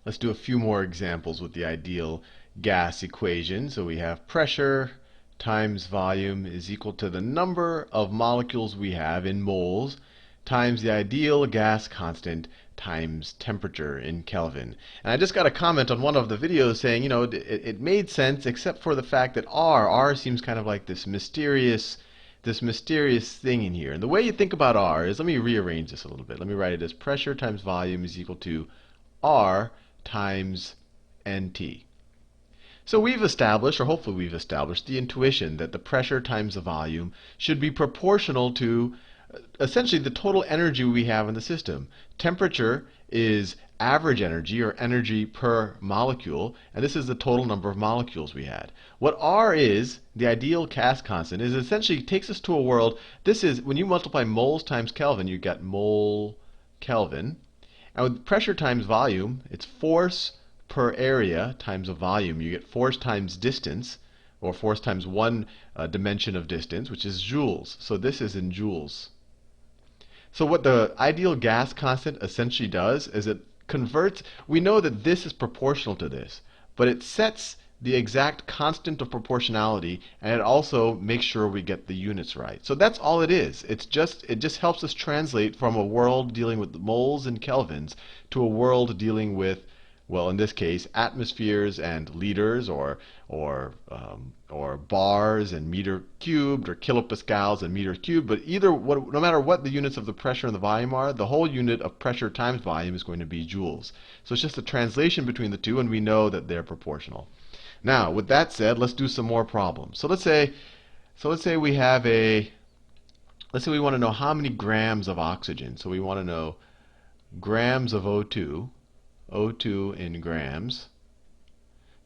Let's do a few more examples with the ideal gas equation. So we have pressure times volume is equal to the number of molecules we have in moles times the ideal gas constant times temperature in Kelvin. And I just got a comment on one of the videos saying, it made sense except for the fact that R seems kind of like this mysterious thing in here. And the way you think about R is, let me rearrange this a little bit. Let me write it as pressure times volume is equal to R times NT. So we've established, or hopefully we've established, the intuition that the pressure times the volume should be proportional to essentially the total energy we have in the system. Temperature is average energy, or energy per molecule, and this is the total number of molecules we had. What R is, the ideal gas constant, is essentially takes us to a world. This is when you multiply moles times Kelvin, you get mole Kelvin. And with pressure times volume, it's force per area times a volume. You get force times distance, or force times one dimension of distance, which is joules. So this is in joules. So what the ideal gas constant essentially does is it converts. We know that this is proportional to this, but it sets the exact constant of proportionality, and it also makes sure we get the units right. So that's all it is. It just helps us translate from a world dealing with moles and kelvins to a world dealing with, well, in this case, atmospheres and liters, or bars and meter cubed, or kilopascals and meter cubed. But no matter what the units of the pressure and the volume are, the whole unit of pressure times volume is going to be joules. So it's just a translation between the two, and we know that they're proportional. Now, with that said, let's do some more problems. So let's say we have let's say we want to know how many grams of oxygen. So we want to know grams of O2, O2 in grams.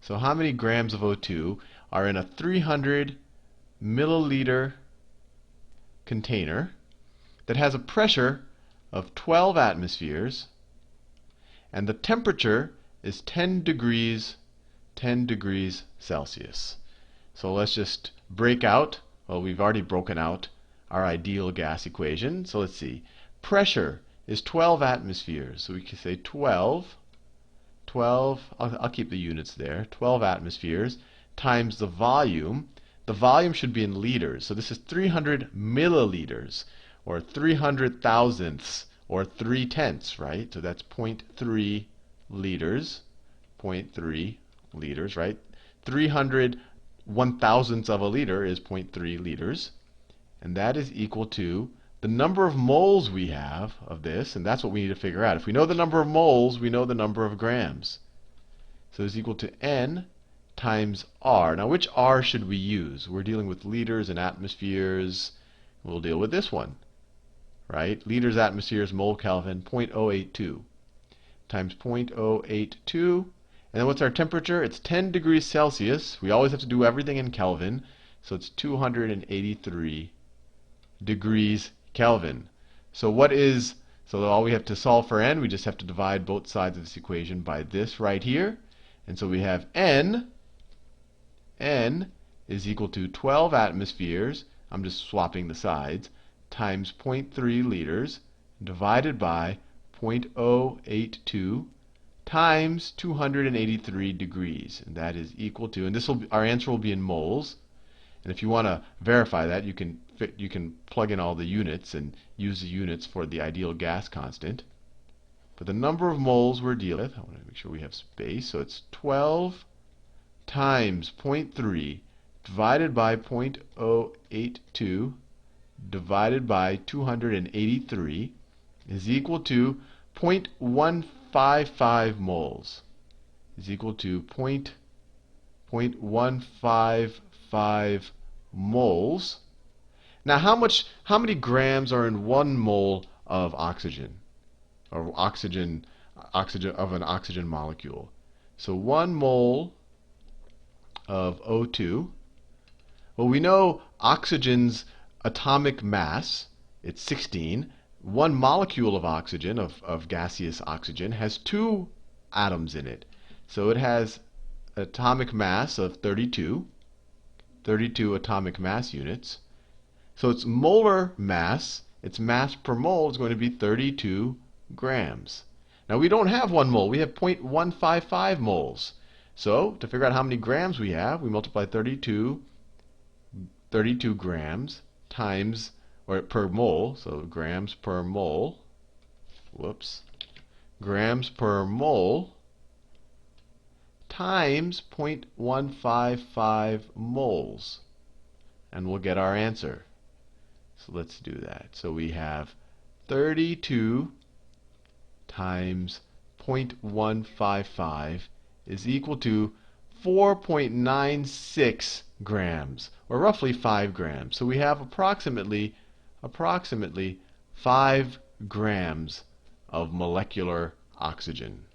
So how many grams of O2 are in a 300 milliliter container that has a pressure of 12 atmospheres, and the temperature is 10 degrees Celsius. So let's just break out. Well, we've already broken out our ideal gas equation. So let's see. Pressure is 12 atmospheres. So we can say 12, I'll keep the units there, 12 atmospheres times the volume. The volume should be in liters. So this is 300 milliliters, or 300 thousandths, or 3/10, right? So that's 0.3 liters, 0.3 liters, right? 300 1,000ths of a liter is 0.3 liters. And that is equal to the number of moles we have of this, and that's what we need to figure out. If we know the number of moles, we know the number of grams. So it's equal to N times R. Now, which R should we use? We're dealing with liters and atmospheres. We'll deal with this one, right? Liters, atmospheres, mole Kelvin, 0.082 times 0.082. And then what's our temperature? It's 10 degrees Celsius. We always have to do everything in Kelvin. So it's 283 degrees Kelvin. So all we have to solve for N, we just have to divide both sides of this equation by this right here. And so we have N is equal to 12 atmospheres, I'm just swapping the sides, times 0.3 liters divided by 0.082 times 283 degrees. And that is equal to, and our answer will be in moles. And if you want to verify that, you can plug in all the units and use the units for the ideal gas constant. But the number of moles we're dealing with, I want to make sure we have space. So it's 12 times 0.3 divided by 0.082 divided by 283 is equal to 0.155 moles. Is equal to 0.155 moles. Now, how many grams are in 1 mole of oxygen, or oxygen of an oxygen molecule? So 1 mole of O2. Well, we know oxygen's atomic mass, it's 16. 1 molecule of oxygen, of gaseous oxygen, has 2 atoms in it. So it has atomic mass of 32 atomic mass units. So its molar mass, its mass per mole, is going to be 32 grams. Now we don't have 1 mole. We have 0.155 moles. So to figure out how many grams we have, we multiply 32 grams times, or per mole, so grams per mole, grams per mole times 0.155 moles. And we'll get our answer. So let's do that. So we have 32 times 0.155 is equal to 4.96 grams, or roughly 5 grams. So we have approximately 5 grams of molecular oxygen.